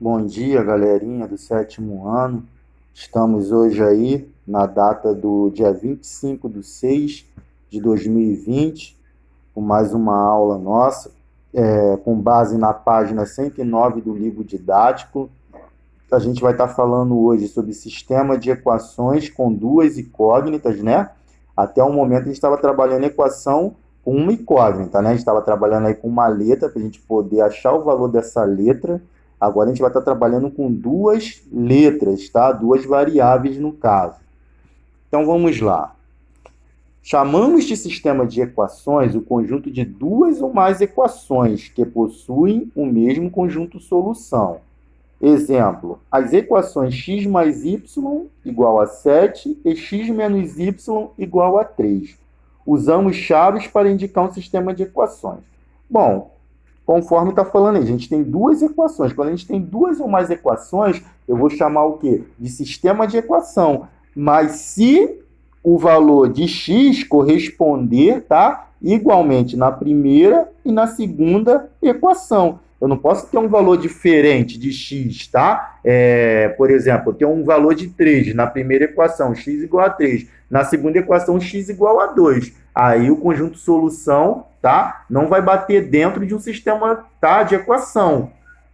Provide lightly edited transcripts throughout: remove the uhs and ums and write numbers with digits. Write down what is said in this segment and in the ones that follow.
Bom dia, galerinha do sétimo ano. Estamos hoje aí na data do dia 25/6/2020, com mais uma aula nossa, com base na página 109 do livro didático. A gente vai estar falando hoje sobre sistema de equações com duas incógnitas, né? Até o momento a gente estava trabalhando equação com uma incógnita, né? A gente estava trabalhando aí com uma letra para a gente poder achar o valor dessa letra. Agora a gente vai estar trabalhando com duas letras, tá? Duas variáveis no caso. Então vamos lá. Chamamos de sistema de equações o conjunto de duas ou mais equações que possuem o mesmo conjunto solução. Exemplo, as equações x mais y igual a 7 e x menos y igual a 3. Usamos chaves para indicar um sistema de equações. Bom, conforme está falando aí, a gente tem duas equações. Quando a gente tem duas ou mais equações, eu vou chamar o quê? De sistema de equação. Mas se o valor de x corresponder, tá? Igualmente na primeira e na segunda equação. Eu não posso ter um valor diferente de x, tá? Por exemplo, eu tenho um valor de 3 na primeira equação, x igual a 3. Na segunda equação, x igual a 2. Aí o conjunto solução, tá? Não vai bater dentro de um sistema, tá, de equação.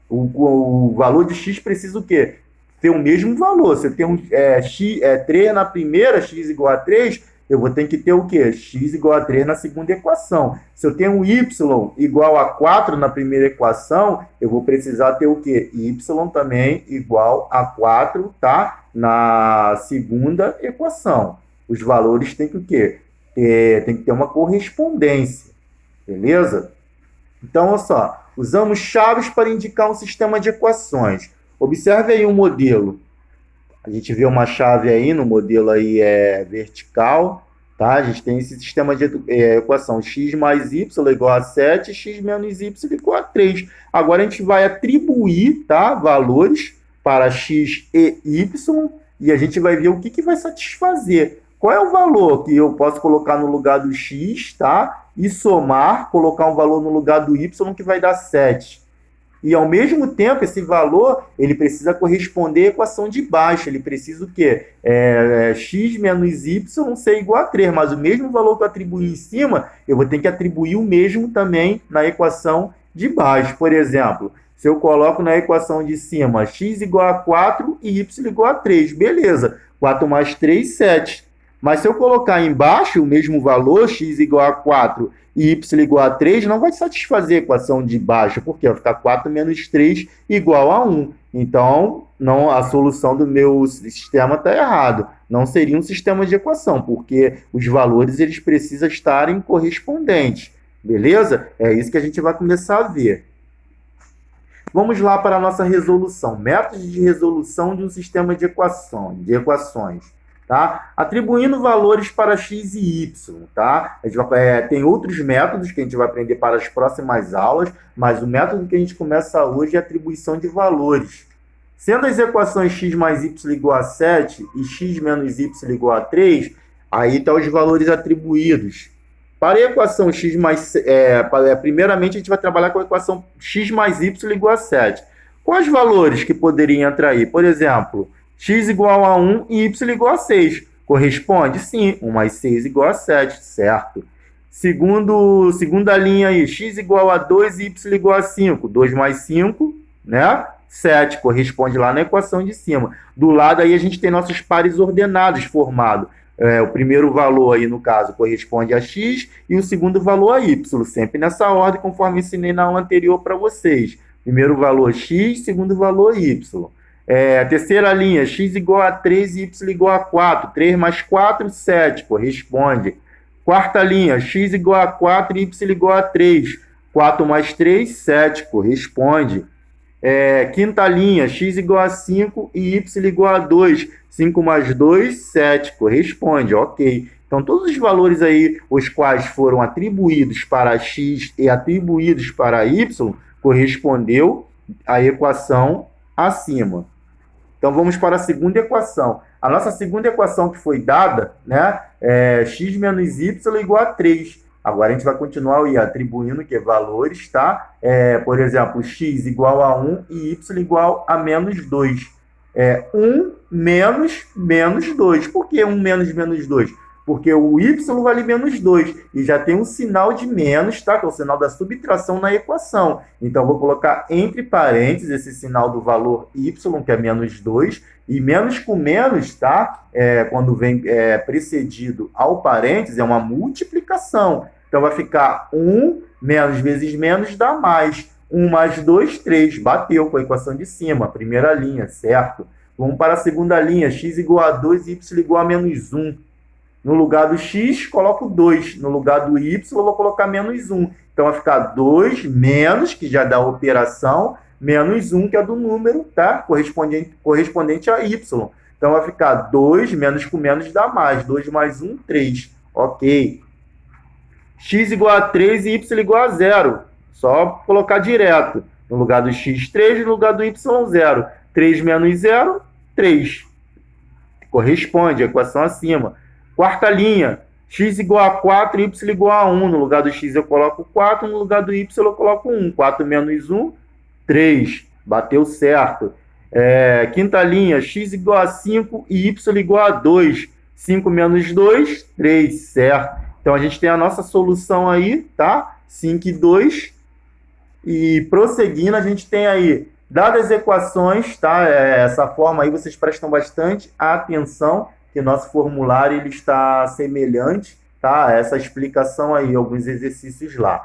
O valor de x precisa o quê? Ter o mesmo valor. Se eu tenho x, 3 na primeira, x igual a 3, eu vou ter que ter o quê? X igual a 3 na segunda equação. Se eu tenho y igual a 4 na primeira equação, eu vou precisar ter o quê? Y também igual a 4, tá? Na segunda equação. Os valores têm que o quê? Tem que ter uma correspondência. Beleza? Então, olha só. Usamos chaves para indicar um sistema de equações. Observe aí um modelo. A gente vê uma chave aí no modelo aí vertical, tá? A gente tem esse sistema de equação x mais y igual a 7, x menos y igual a 3. Agora a gente vai atribuir, tá, valores para x e y e a gente vai ver o que vai satisfazer. Qual é o valor que eu posso colocar no lugar do x, tá? E somar, colocar um valor no lugar do y que vai dar 7. E, ao mesmo tempo, esse valor ele precisa corresponder à equação de baixo. Ele precisa o quê? X menos y ser igual a 3. Mas o mesmo valor que eu atribuí em cima, eu vou ter que atribuir o mesmo também na equação de baixo. Por exemplo, se eu coloco na equação de cima x igual a 4 e y igual a 3. Beleza, 4 mais 3, 7. Mas se eu colocar embaixo o mesmo valor, x igual a 4 e y igual a 3, não vai satisfazer a equação de baixo, porque vai ficar 4 menos 3 igual a 1. Então, não, a solução do meu sistema está errado. Não seria um sistema de equação, porque os valores eles precisam estarem correspondentes. Beleza? É isso que a gente vai começar a ver. Vamos lá para a nossa resolução. Métodos de resolução de um sistema de equações. Tá? Atribuindo valores para x e y. Tá? A gente tem outros métodos que a gente vai aprender para as próximas aulas, mas o método que a gente começa hoje é a atribuição de valores. Sendo as equações x mais y igual a 7 e x menos y igual a 3, aí estão os valores atribuídos. Para a equação x mais... primeiramente, a gente vai trabalhar com a equação x mais y igual a 7. Quais valores que poderiam entrar aí? Por exemplo, x igual a 1 e y igual a 6. Corresponde? Sim. 1 mais 6 igual a 7, certo? Segunda linha aí, x igual a 2 e y igual a 5. 2 mais 5, né? 7. Corresponde lá na equação de cima. Do lado aí a gente tem nossos pares ordenados formados. O primeiro valor aí, no caso, corresponde a x e o segundo valor a y. Sempre nessa ordem, conforme ensinei na aula anterior para vocês. Primeiro valor x, segundo valor y. Terceira linha, x igual a 3 e y igual a 4. 3 mais 4, 7, corresponde. Quarta linha, x igual a 4 e y igual a 3. 4 mais 3, 7, corresponde. Quinta linha, x igual a 5 e y igual a 2. 5 mais 2, 7, corresponde, ok. Então, todos os valores aí, os quais foram atribuídos para x e atribuídos para y, correspondeu à equação acima. Então, vamos para a segunda equação. A nossa segunda equação que foi dada, né, é x menos y igual a 3. Agora a gente vai continuar aí, atribuindo que valores, tá? Por exemplo, x igual a 1 e y igual a menos 2. 1 menos 2. Por que 1 menos 2? Porque o y vale menos 2 e já tem um sinal de menos, tá? Que é o sinal da subtração na equação. Então, eu vou colocar entre parênteses esse sinal do valor y, que é menos 2, e menos com menos, tá? Quando vem precedido ao parênteses, é uma multiplicação. Então, vai ficar 1 menos vezes menos dá mais. 1 mais 2, 3. Bateu com a equação de cima, primeira linha, certo? Vamos para a segunda linha. X igual a 2 e y igual a menos 1. No lugar do x, coloco 2. No lugar do y, eu vou colocar menos 1. Então, vai ficar 2 menos, que já dá a operação, menos 1, que é do número, tá? Correspondente a y. Então, vai ficar 2 menos com menos dá mais. 2 mais 1, 3. Ok. X igual a 3 e y igual a 0. Só colocar direto. No lugar do x, 3. No lugar do y, 0. 3 menos 0, 3. Corresponde à equação acima. Quarta linha, x igual a 4 e y igual a 1. No lugar do x eu coloco 4, no lugar do y eu coloco 1. 4 menos 1, 3. Bateu certo. Quinta linha, x igual a 5 e y igual a 2. 5 menos 2, 3, certo. Então, a gente tem a nossa solução aí, tá? 5 e 2. E prosseguindo, a gente tem aí, dadas as equações, tá? Essa forma aí, vocês prestam bastante atenção, que nosso formulário ele está semelhante, tá? Essa explicação aí, alguns exercícios lá.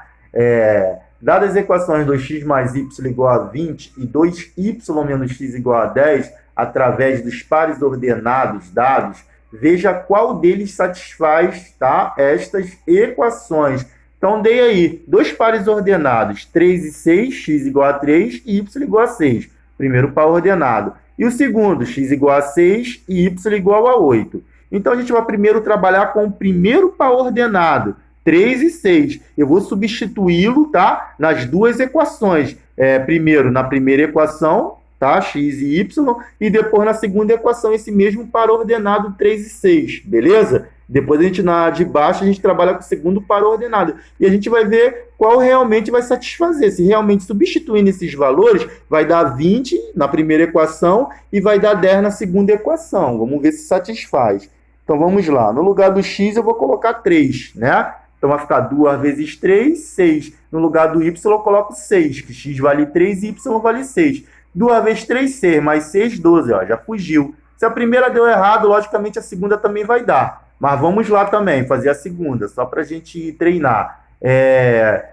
Dadas as equações 2x mais y igual a 20 e 2y menos x igual a 10, através dos pares ordenados dados, veja qual deles satisfaz, tá, estas equações. Então, dei aí dois pares ordenados, 3 e 6, x igual a 3 e y igual a 6. Primeiro par ordenado. E o segundo, x igual a 6 e y igual a 8. Então, a gente vai primeiro trabalhar com o primeiro par ordenado, 3 e 6. Eu vou substituí-lo, tá, nas duas equações. Primeiro, na primeira equação, tá, x e y, e depois na segunda equação, esse mesmo par ordenado, 3 e 6, beleza? Depois, de baixo, a gente trabalha com o segundo par ordenado. E a gente vai ver qual realmente vai satisfazer. Se realmente substituindo esses valores, vai dar 20 na primeira equação e vai dar 10 na segunda equação. Vamos ver se satisfaz. Então, vamos lá. No lugar do x, eu vou colocar 3, né? Então, vai ficar 2 vezes 3, 6. No lugar do y, eu coloco 6, que x vale 3 e y vale 6. 2 vezes 3, 6, mais 6, 12. Ó, já fugiu. Se a primeira deu errado, logicamente a segunda também vai dar. Mas vamos lá também, fazer a segunda, só para a gente treinar.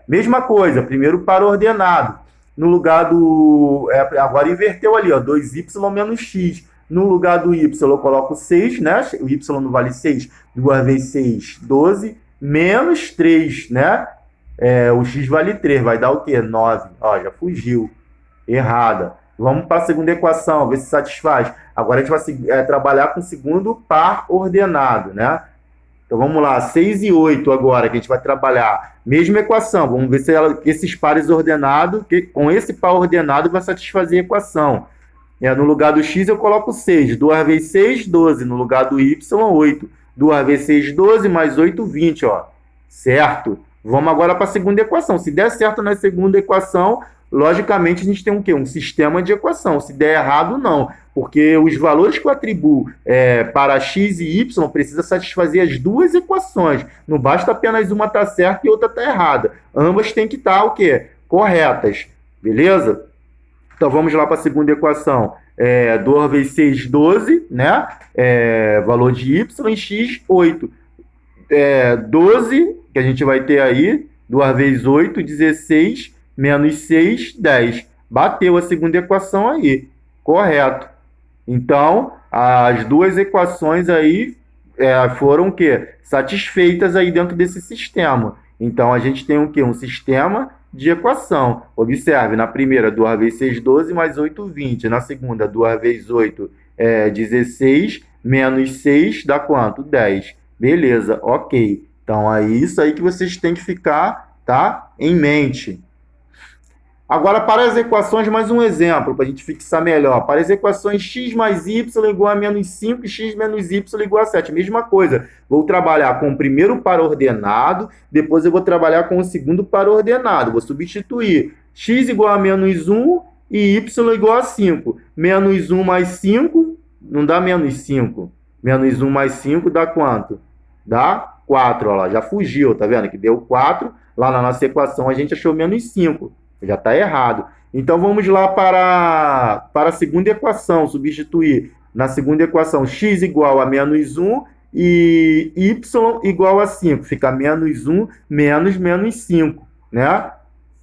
Mesma coisa, primeiro par ordenado. No lugar do... agora inverteu ali, ó, 2y menos x. No lugar do y, eu coloco 6, né? O y não vale 6. 2 vezes 6, 12. Menos 3, né? O x vale 3, vai dar o quê? 9. Ó, já fugiu. Errada. Vamos para a segunda equação, ver se satisfaz. Agora a gente vai trabalhar com o segundo par ordenado, né? Então vamos lá, 6 e 8 agora, que a gente vai trabalhar. Mesma equação, vamos ver se esses pares ordenados, com esse par ordenado vai satisfazer a equação. No lugar do x eu coloco 6, 2 vezes 6, 12. No lugar do y, 8. 2 vezes 6, 12, mais 8, 20, ó. Certo? Vamos agora para a segunda equação. Se der certo na segunda equação, logicamente, a gente tem um quê? Um sistema de equação. Se der errado, não. Porque os valores que eu atribuo para x e y precisa satisfazer as duas equações. Não basta apenas uma estar certa e outra estar errada. Ambas têm que estar o quê? Corretas. Beleza? Então, vamos lá para a segunda equação. 2 vezes 6, 12, né? Valor de y e x, 8. 12, que a gente vai ter aí. 2 vezes 8, 16. Menos 6, 10. Bateu a segunda equação aí. Correto. Então, as duas equações aí foram o quê? Satisfeitas aí dentro desse sistema. Então, a gente tem o quê? Um sistema de equação. Observe, na primeira, 2 vezes 6, 12, mais 8, 20. Na segunda, 2 vezes 8, 16, menos 6, dá quanto? 10. Beleza, ok. Então, é isso aí que vocês têm que ficar, tá, em mente. Agora, para as equações, mais um exemplo, para a gente fixar melhor. Para as equações x mais y igual a menos 5 e x menos y igual a 7. Mesma coisa. Vou trabalhar com o primeiro par ordenado, depois eu vou trabalhar com o segundo par ordenado. Vou substituir x igual a menos 1 e y igual a 5. Menos 1 mais 5 não dá menos 5. Menos 1 mais 5 dá quanto? Dá 4. Ó lá, já fugiu, tá vendo? Que deu 4. Lá na nossa equação a gente achou menos 5. Já está errado. Então, vamos lá para a segunda equação. Substituir na segunda equação x igual a menos 1 e y igual a 5. Fica menos 1 menos menos 5, né?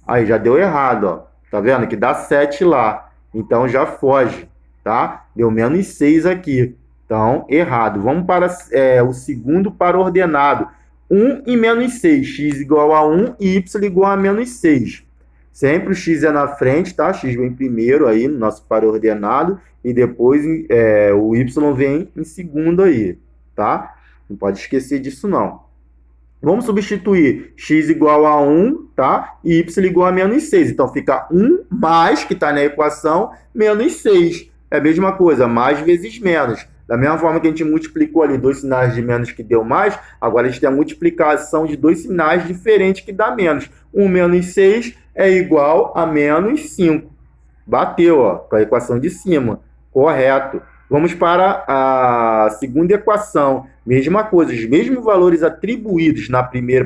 Aí já deu errado, ó. Tá vendo? Que dá 7 lá. Então, já foge, tá? Deu menos 6 aqui. Então, errado. Vamos para o segundo par ordenado. 1 e menos 6. X igual a 1 e y igual a menos 6. Sempre o x é na frente, tá? X vem primeiro aí no nosso par ordenado e depois o y vem em segundo aí, tá? Não pode esquecer disso, não. Vamos substituir x igual a 1, tá? E y igual a menos 6. Então, fica 1 mais, que está na equação, menos 6. É a mesma coisa, mais vezes menos. Da mesma forma que a gente multiplicou ali dois sinais de menos que deu mais, agora a gente tem a multiplicação de dois sinais diferentes que dá menos. 1 menos 6 é igual a menos 5. Bateu, ó, com a equação de cima. Correto. Vamos para a segunda equação. Mesma coisa, os mesmos valores atribuídos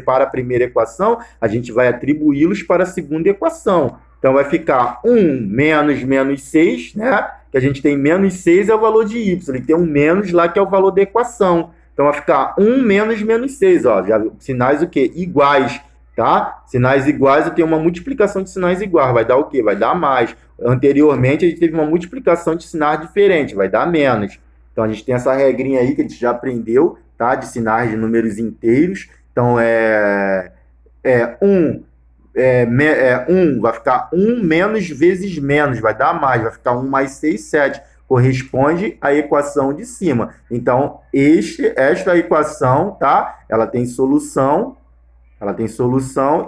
para a primeira equação, a gente vai atribuí-los para a segunda equação. Então, vai ficar 1 menos menos 6, né? Que a gente tem menos 6 é o valor de y. Ele tem um menos lá que é o valor da equação. Então, vai ficar 1 menos menos 6. Ó, já, sinais o quê? Iguais. Tá? Sinais iguais, eu tenho uma multiplicação de sinais iguais. Vai dar o quê? Vai dar mais. Anteriormente, a gente teve uma multiplicação de sinais diferentes. Vai dar menos. Então, a gente tem essa regrinha aí que a gente já aprendeu, tá? De sinais de números inteiros. Então, 1 vai ficar 1 menos vezes menos. Vai dar mais. Vai ficar 1 mais 6, 7. Corresponde à equação de cima. Então, esta equação, tá? Ela tem solução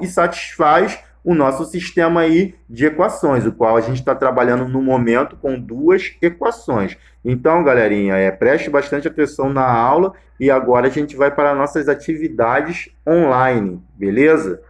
e satisfaz o nosso sistema aí de equações, o qual a gente está trabalhando no momento com duas equações. Então, galerinha, preste bastante atenção na aula e agora a gente vai para nossas atividades online, beleza?